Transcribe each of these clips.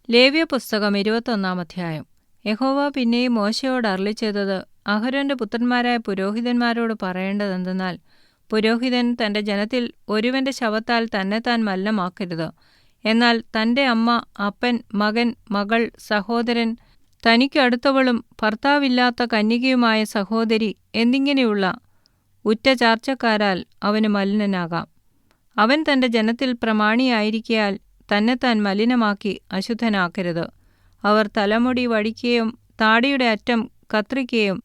ലേവ്യപുസ്തകം 21 അധ്യായം. യഹോവ പിന്നെയും മോശെയോട് അരുളിച്ചെയ്തത്, അഹരോന്റെ പുത്രന്മാരായ പുരോഹിതന്മാരോട് പറയേണ്ടതെന്തെന്നാൽ, പുരോഹിതൻ തന്റെ ജനത്തിൽ ഒരുവന്റെ ശവത്താൽ തന്നെത്താൻ മലിനമാക്കരുത്. എന്നാൽ തന്റെ അമ്മ, അപ്പൻ, മകൻ, മകൾ, സഹോദരൻ, തനിക്ക് അടുത്തവളും ഭർത്താവില്ലാത്ത കന്യകയുമായ സഹോദരി എന്നിങ്ങനെയുള്ള ഉറ്റ ചാർച്ചക്കാരാൽ അവന് മലിനനാകാം. അവൻ തന്റെ ജനത്തിൽ പ്രമാണിയായിരിക്കയാൽ തന്നെത്താൻ മലിനമാക്കി അശുദ്ധനാക്കരുത്. അവർ തലമുടി വടിക്കുകയും താടിയുടെ അറ്റം കത്രിക്കുകയും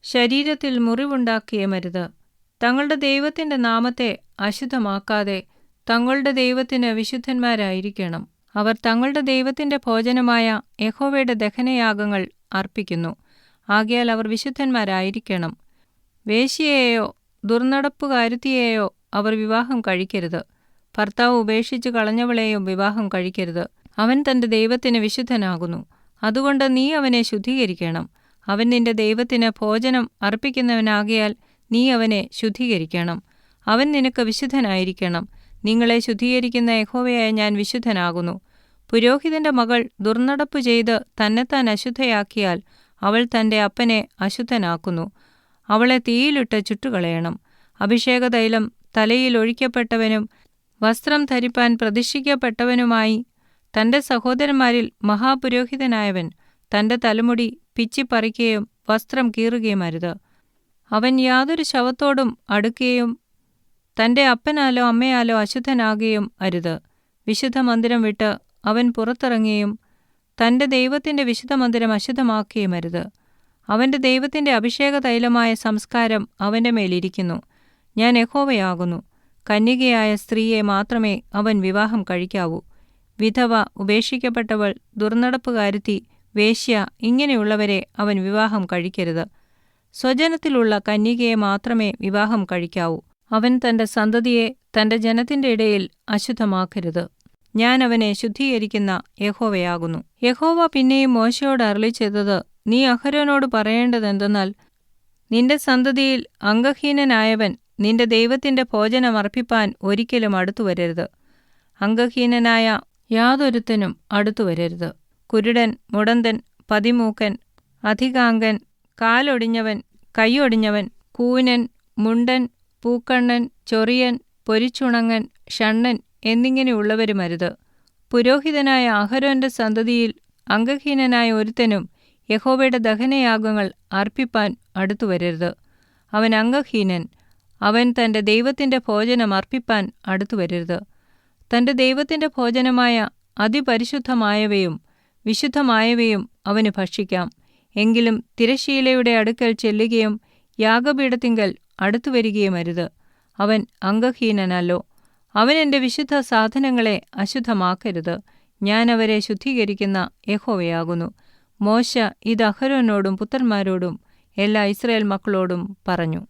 ശരീരത്തിൽ മുറിവുണ്ടാക്കുകയുമരുത്. തങ്ങളുടെ ദൈവത്തിന്റെ നാമത്തെ അശുദ്ധമാക്കാതെ തങ്ങളുടെ ദൈവത്തിന് വിശുദ്ധന്മാരായിരിക്കണം. അവർ തങ്ങളുടെ ദൈവത്തിന്റെ ഭോജനമായ യഹോവയുടെ ദഹനയാഗങ്ങൾ അർപ്പിക്കുന്നു. ആകയാൽ അവർ വിശുദ്ധന്മാരായിരിക്കണം. വേശ്യയെയോ ദുർനടപ്പുകാരുത്തിയെയോ അവർ വിവാഹം കഴിക്കരുത്. ഭർത്താവ് ഉപേക്ഷിച്ചു കളഞ്ഞവളെയും വിവാഹം കഴിക്കരുത്. അവൻ തന്റെ ദൈവത്തിന് വിശുദ്ധനാകുന്നു. അതുകൊണ്ട് നീ അവനെ ശുദ്ധീകരിക്കണം. അവൻ നിന്റെ ദൈവത്തിന് ഭോജനം അർപ്പിക്കുന്നവനാകയാൽ നീ അവനെ ശുദ്ധീകരിക്കണം. അവൻ നിനക്ക് വിശുദ്ധനായിരിക്കണം. നിങ്ങളെ ശുദ്ധീകരിക്കുന്ന യഹോവയായ ഞാൻ വിശുദ്ധനാകുന്നു. പുരോഹിതന്റെ മകൾ ദുർനടപ്പു ചെയ്ത് തന്നെത്താൻ അശുദ്ധയാക്കിയാൽ അവൾ തന്റെ അപ്പനെ അശുദ്ധനാക്കുന്നു. അവളെ തീയിലിട്ട് ചുട്ടുകളയണം. അഭിഷേകതൈലം തലയിൽ ഒഴിക്കപ്പെട്ടവനും വസ്ത്രം ധരിപ്പാൻ പ്രതിഷ്ഠിക്കപ്പെട്ടവനുമായി തന്റെ സഹോദരന്മാരിൽ മഹാപുരോഹിതനായവൻ തന്റെ തലമുടി പിച്ചിപ്പറിക്കുകയും വസ്ത്രം കീറുകയുമരുത്. അവൻ യാതൊരു ശവത്തോടും അടുക്കുകയും തന്റെ അപ്പനാലോ അമ്മയാലോ അശുദ്ധനാകുകയും അരുത്. വിശുദ്ധമന്ദിരം വിട്ട് അവൻ പുറത്തിറങ്ങുകയും തന്റെ ദൈവത്തിന്റെ വിശുദ്ധമന്ദിരം അശുദ്ധമാക്കുകയുമരുത്. അവന്റെ ദൈവത്തിന്റെ അഭിഷേകതൈലമായ സംസ്കാരം അവന്റെ മേലിരിക്കുന്നു. ഞാൻ യഹോവയാകുന്നു. കന്യകയായ സ്ത്രീയെ മാത്രമേ അവൻ വിവാഹം കഴിക്കാവൂ. വിധവ, ഉപേക്ഷിക്കപ്പെട്ടവൾ, ദുർനടപ്പുകാരുത്തി, വേശ്യ ഇങ്ങനെയുള്ളവരെ അവൻ വിവാഹം കഴിക്കരുത്. സ്വജനത്തിലുള്ള കന്യകയെ മാത്രമേ വിവാഹം കഴിക്കാവൂ. അവൻ തന്റെ സന്തതിയെ തന്റെ ജനത്തിന്റെ ഇടയിൽ അശുദ്ധമാക്കരുത്. ഞാൻ അവനെ ശുദ്ധീകരിക്കുന്ന യഹോവയാകുന്നു. യഹോവ പിന്നെയും മോശെയോട് അരുളിച്ചെയ്തത്, നീ അഹരോനോട് പറയേണ്ടതെന്തെന്നാൽ, നിന്റെ സന്തതിയിൽ അംഗഹീനനായവൻ നിന്റെ ദൈവത്തിന്റെ ഭോജനം അർപ്പിപ്പാൻ ഒരിക്കലും അടുത്തുവരരുത്. അംഗഹീനനായ യാതൊരുത്തനും അടുത്തുവരരുത്. കുരുടൻ, മുടന്തൻ, പതിമൂക്കൻ, അധികാംഗൻ, കാലൊടിഞ്ഞവൻ, കൈയൊടിഞ്ഞവൻ, കൂനൻ, മുണ്ടൻ, പൂക്കണ്ണൻ, ചൊറിയൻ, പൊരിച്ചുണങ്ങൻ, ഷണ്ണൻ എന്നിങ്ങനെയുള്ളവരുമരുത്. പുരോഹിതനായ അഹരോന്റെ സന്തതിയിൽ അംഗഹീനനായ ഒരുത്തനും യഹോവയുടെ ദഹനയാഗങ്ങൾ അർപ്പിപ്പാൻ അടുത്തുവരരുത്. അവൻ അംഗഹീനൻ. അവൻ തന്റെ ദൈവത്തിന്റെ ഭോജനം അർപ്പിപ്പാൻ അടുത്തുവരരുത്. തന്റെ ദൈവത്തിന്റെ ഭോജനമായ അതിപരിശുദ്ധമായവയും വിശുദ്ധമായവയും അവന് ഭക്ഷിക്കാം. എങ്കിലും തിരശ്ശീലയുടെ അടുക്കൽ ചെല്ലുകയും യാഗപീഠത്തിങ്കൽ അടുത്തുവരികയുമരുത്. അവൻ അംഗഹീനനല്ലോ. അവൻ എന്റെ വിശുദ്ധ സാധനങ്ങളെ അശുദ്ധമാക്കരുത്. ഞാൻ അവരെ ശുദ്ധീകരിക്കുന്ന യഹോവയാകുന്നു. മോശെ ഇത് അഹരോനോടും പുത്രന്മാരോടും എല്ലാ ഇസ്രായേൽ മക്കളോടും പറഞ്ഞു.